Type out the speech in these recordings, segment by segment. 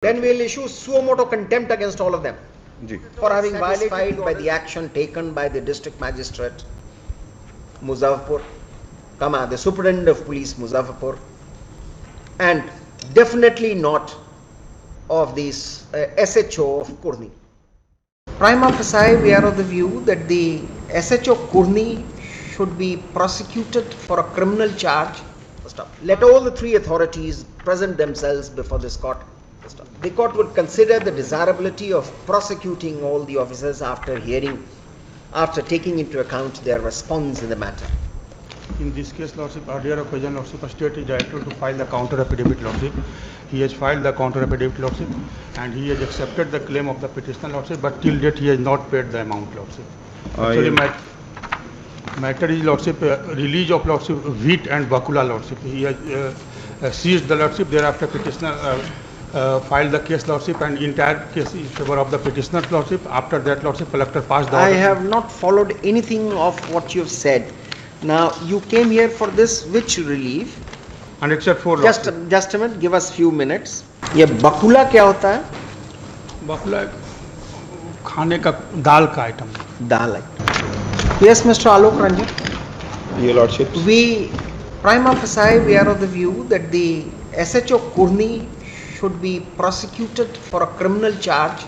Then we'll issue suo motu contempt against all of them for having violated by the action taken by the district magistrate Muzaffarpur, the superintendent of police Muzaffarpur, and definitely not of this SHO of Kurni. Prima facie, we are of the view that the SHO Kurni should be prosecuted for a criminal charge. Let all the three authorities present themselves before this court. The court would consider the desirability of prosecuting all the officers after taking into account their response in the matter. In this case, Lordship, earlier occasion, Lordship, State is directed to file the counter affidavit, Lordship. He has filed the counter affidavit, Lordship, and he has accepted the claim of the petitioner, Lordship, but till date he has not paid the amount, Lordship. Actually, matter is, Lordship, release of Lordship wheat and bakula, Lordship. He has seized the Lordship. Thereafter, petitioner filed the case, Lordship, and entire case in favor of the petitioner, Lordship. After that, Lordship, collector passed the order. I have not followed anything of what you have said. Now, you came here for this which relief? And except for just a minute, give us few minutes. ये बकुला क्या होता है? बकुला खाने का दाल का item. Dal item. Yes, Mr. Alok Ranjan. Your Lordship. We, prima facie, we are of the view that the SHO Kurni should be prosecuted for a criminal charge,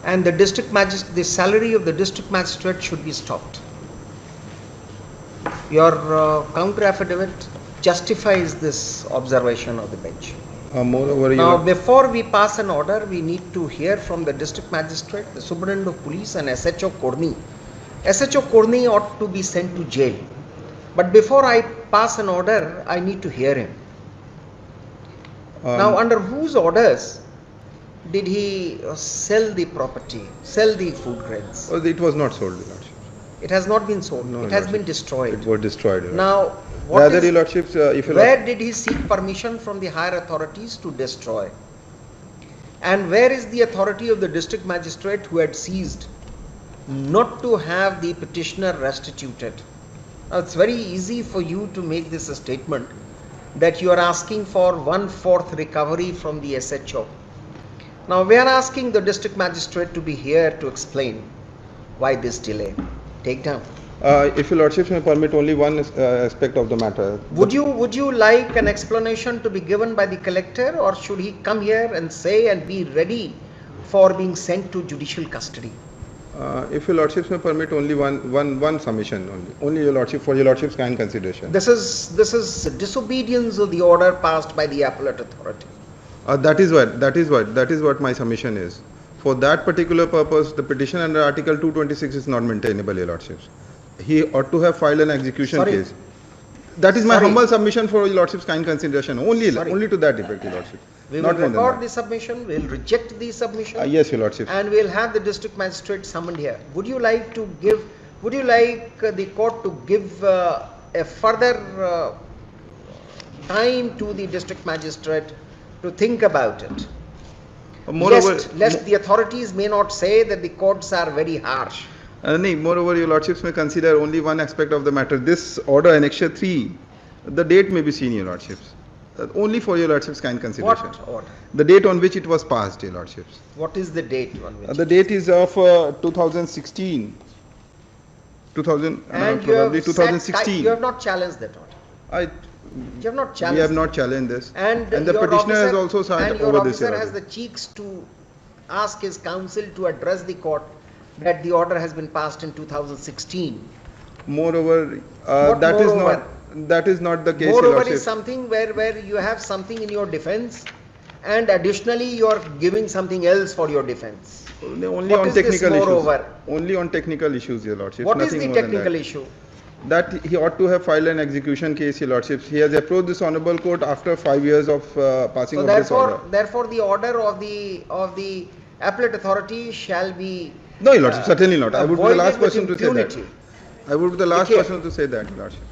and the salary of the district magistrate should be stopped. Your counter affidavit justifies this observation of the bench. Moreover, now, before we pass an order, we need to hear from the district magistrate, the superintendent of police, and SHO Kurni. SHO Kurni ought to be sent to jail. But before I pass an order, I need to hear him. Now, under whose orders did he sell the property, sell the food grains? It was not sold, Your Lordship. It has not been sold. No, it has been destroyed. It was destroyed. Your now, rather, Your Lordship, where did he seek permission from the higher authorities to destroy? And where is the authority of the district magistrate who had seized not to have the petitioner restituted? Now, it's very easy for you to make this a statement that you are asking for 1/4 recovery from the SHO. Now, we are asking the district magistrate to be here to explain why this delay. Take down. If Your Lordship may permit only one aspect of the matter. Would you like an explanation to be given by the collector, or should he come here and say and be ready for being sent to judicial custody? If Your Lordship may permit only one submission only Your Lordship, for Your Lordship's kind consideration. This is disobedience of the order passed by the appellate authority. That is what my submission is. For that particular purpose, the petition under Article 226 is not maintainable, Your Lordships. He ought to have filed an execution case. That is my humble submission for Your Lordship's kind consideration. Only to that effect, Your Lordship. We will record the submission. We will reject the submission. Yes, Your Lordship. And we will have the district magistrate summoned here. Would you like the court to give a further time to the district magistrate to think about it? Lest the authorities may not say that the courts are very harsh. Moreover, Your Lordships may consider only one aspect of the matter. This order, Annexure 3, the date may be seen, Your Lordships. Only for Your Lordship's kind consideration. What order? The date on which it was passed, Your Lordships. What is the date on which? The date is of 2016. And probably 2016. You have not challenged that order. You have not challenged. We have not challenged this. And the petitioner has also signed over this. And your officer has the cheeks to ask his counsel to address the court that the order has been passed in 2016. Moreover, that is not the case. Moreover is something where you have something in your defense, and additionally you are giving something else for your defense. Only on technical issues. Only on technical issues, Your Lordship. What is the technical issue? That he ought to have filed an execution case, Your Lordships. He has approached this honourable court after 5 years of passing of this order. Therefore, the order of the appellate authority shall be. No, Your Lordship, certainly not. I would be the last person to say that. I would be the last Okay. person to say that, Your Lordship.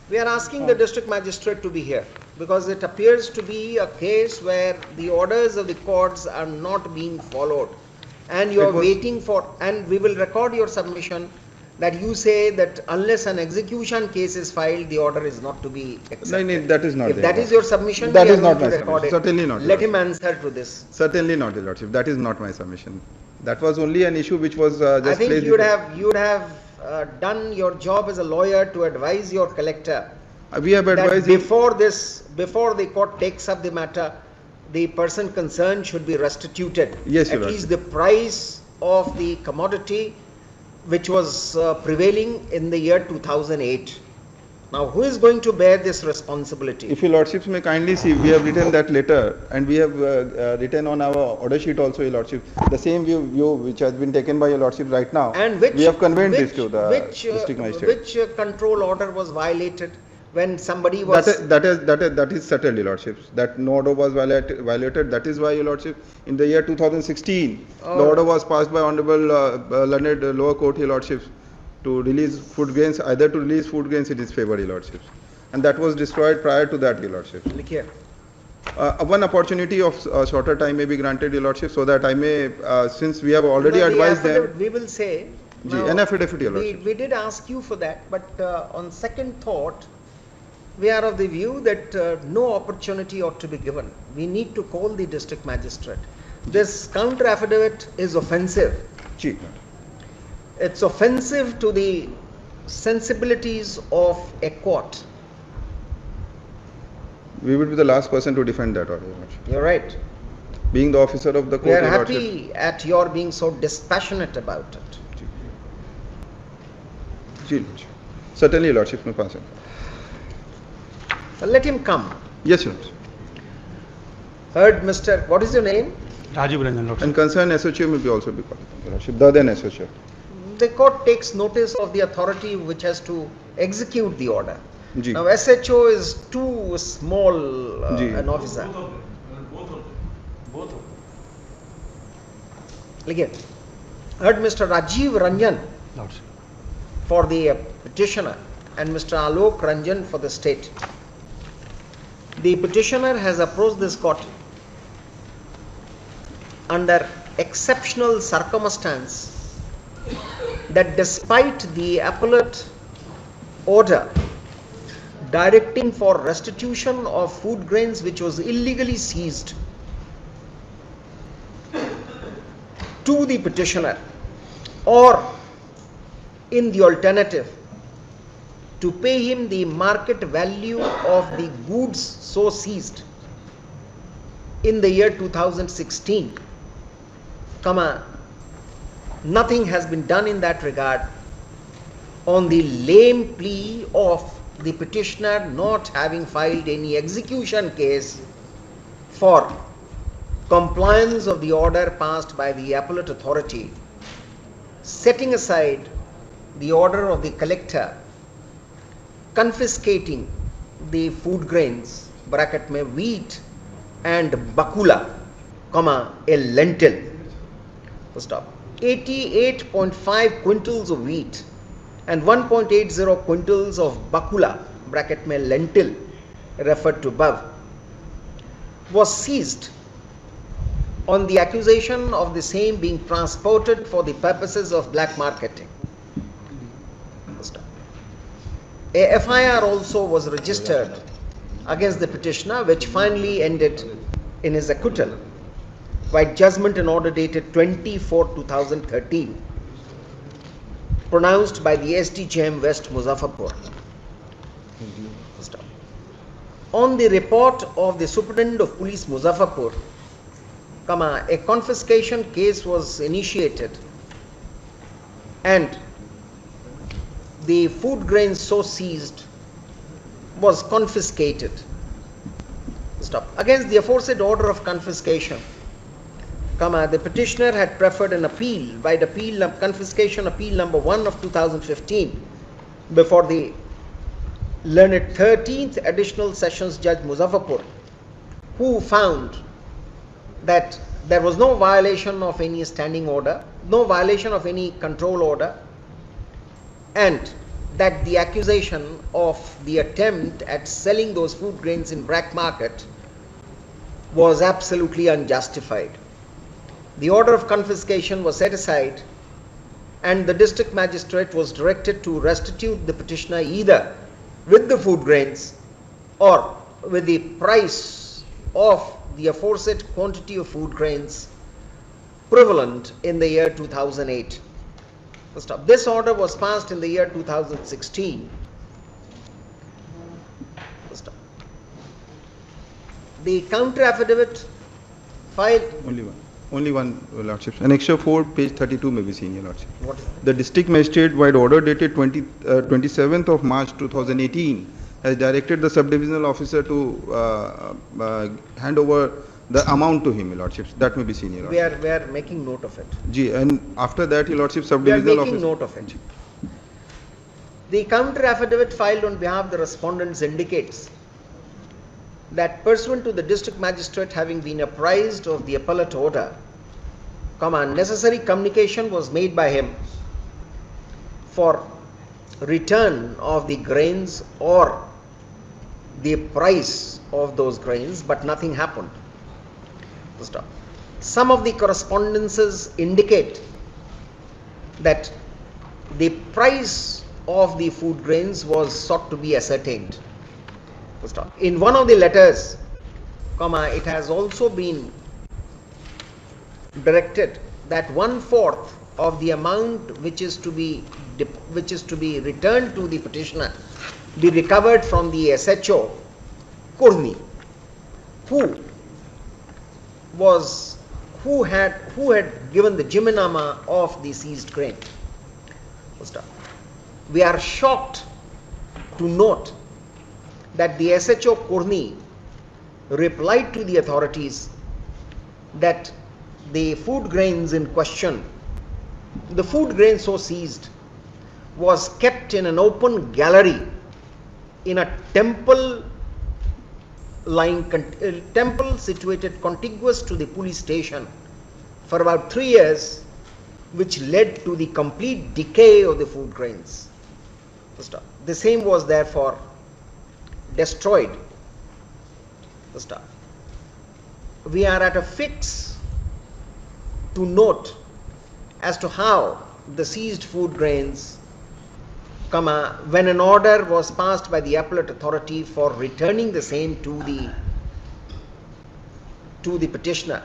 We are asking the district magistrate to be here because it appears to be a case where the orders of the courts are not being followed, and you are waiting for. And we will record your submission that you say that unless an execution case is filed, the order is not to be accepted. No, that is not If there, that is Lordship. your submission, That we are is not going to my record submission. it. Certainly not, Let Your him answer to this. Certainly not, Your Lordship. That is not my submission. That was only an issue which was I just think placed you would before- have done your job as a lawyer to advise your collector We have that advised him. before the court takes up the matter, the person concerned should be restituted. Yes, Your At least Lordship. the price of the commodity which was prevailing in the year 2008. Now, who is going to bear this responsibility? If Your Lordships may kindly see, we have written that letter and we have written on our order sheet also, Your Lordship, the same view which has been taken by Your Lordship right now. And which we have conveyed this to the which, district magistrate. which control order was violated when somebody was That is settled, Your Lordships. That no order was violated. That is why, Your Lordship, in the year 2016, the order was passed by Honorable learned lower court, Your Lordships, to release food grains, either to release food grains in his favor, Your Lordships. And that was destroyed prior to that, Your Lordships. Look here. One opportunity of shorter time may be granted, Your Lordship, so that I may, since we have already No, the advised affidavit, them. we will say. Ji, now, an affidavit, Your Lordship. we did ask you for that, but on second thought, we are of the view that no opportunity ought to be given. We need to call the district magistrate. This counter affidavit is offensive. Ji. It's offensive to the sensibilities of a court. We will be the last person to defend that order, Your Lordship. You're right. Being the officer of the We court, are Your Lordship. happy at your being so dispassionate about it. Ji, Lordship. Certainly, Your Lordship, may pass it. Let him come. Yes, Your Lordship. Heard Mr. What is your name? Rajiv Ranjan, Lordship. And concerned SHO may be also be called, Your Lordship, the then SHO. The court takes notice of the authority which has to execute the order. Ji. Now SHO is too small Ji. an officer. Again, heard Mr. Rajiv Ranjan Lordship. for the petitioner and Mr. Alok Ranjan for the state. The petitioner has approached this court under exceptional circumstance that despite the appellate order directing for restitution of food grains which was illegally seized to the petitioner, or in the alternative to pay him the market value of the goods so seized in the year 2016, nothing has been done in that regard, on the lame plea of the petitioner not having filed any execution case for compliance of the order passed by the appellate authority, setting aside the order of the collector confiscating the food grains bracket mein wheat and bakula, a lentil. Stop. 88.5 quintals of wheat and 1.80 quintals of bakula bracket mein lentil referred to above was seized on the accusation of the same being transported for the purposes of black marketing. A FIR also was registered against the petitioner, which finally ended in his acquittal by judgment and order dated 24/2013, pronounced by the SDJM West Muzaffarpur. On the report of the Superintendent of Police Muzaffarpur, a confiscation case was initiated and the food grains so seized was confiscated. Against the aforesaid order of confiscation, the petitioner had preferred an appeal by the confiscation appeal number 1 of 2015 before the learned 13th additional sessions judge Muzaffarpur, who found that there was no violation of any standing order, no violation of any control order, and that the accusation of the attempt at selling those food grains in black market was absolutely unjustified. The order of confiscation was set aside and the district magistrate was directed to restitute the petitioner either with the food grains or with the price of the aforesaid quantity of food grains prevalent in the year 2008. This order was passed in the year 2016. The counter affidavit filed. Only one, Your Lordship. Annexure 4, page 32 may be seen, Your Lordship. What is that? The district magistrate, by order dated 27th of March 2018, has directed the subdivisional officer to hand over the amount to him, Your Lordship. That may be seen, Your Lordship. We are making note of it. Ji, and after that, Your Lordship, We are subdivisional making officer. note of it. The counter affidavit filed on behalf of the respondents indicates that pursuant to the district magistrate having been apprised of the appellate order, necessary communication was made by him for return of the grains or the price of those grains, but nothing happened. Some of the correspondences indicate that the price of the food grains was sought to be ascertained. In one of the letters, it has also been directed that 1/4 of the amount which is to be returned to the petitioner be recovered from the SHO Kurni, who had given the Jiminama of the seized grain. We are shocked to note that the SHO Kurni replied to the authorities that the food grains in question, the food grain so seized, was kept in an open gallery in a temple situated contiguous to the police station for about 3 years, which led to the complete decay of the food grains. The same was therefore destroyed. We are at a fix to note as to how the seized food grains, when an order was passed by the appellate authority for returning the same to the petitioner,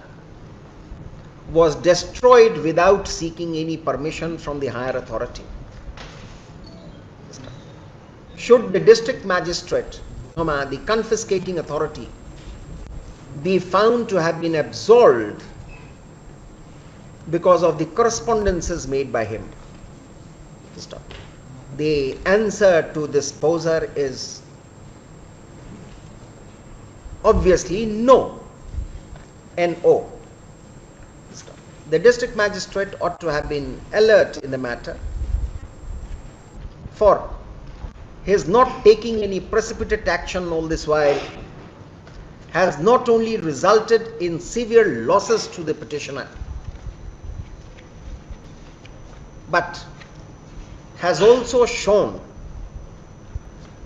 was destroyed without seeking any permission from the higher authority. Should the district magistrate, the confiscating authority, be found to have been absolved because of the correspondences made by him, the answer to this poser is obviously no. No. The district magistrate ought to have been alert in the matter, for his not taking any precipitate action all this while has not only resulted in severe losses to the petitioner, but has also shown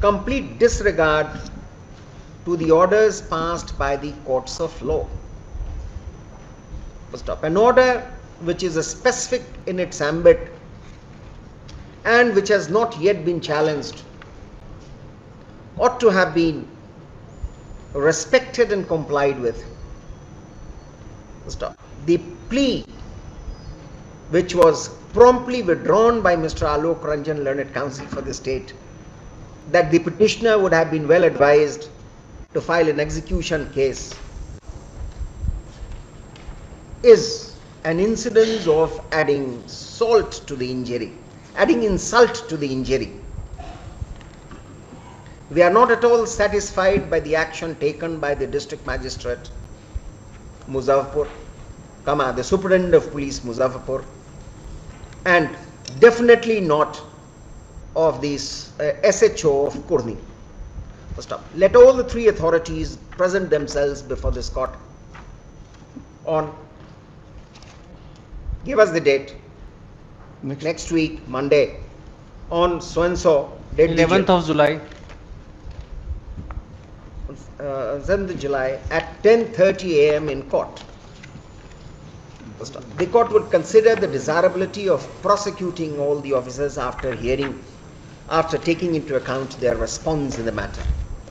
complete disregard to the orders passed by the courts of law. An order which is a specific in its ambit and which has not yet been challenged ought to have been respected and complied with. The plea which was promptly withdrawn by Mr. Alok Ranjan, Learned Counsel for the state, that the petitioner would have been well advised to file an execution case, is an incidence of adding insult to the injury. We are not at all satisfied by the action taken by the district magistrate Muzaffarpur, the superintendent of police Muzaffarpur, and definitely not of this SHO of Kurni. Let all the three authorities present themselves before this court on, give us the date, next week, Monday, on so and so, date 11th of July. 7th July at 10:30 a.m. in court. The court would consider the desirability of prosecuting all the officers after taking into account their response in the matter.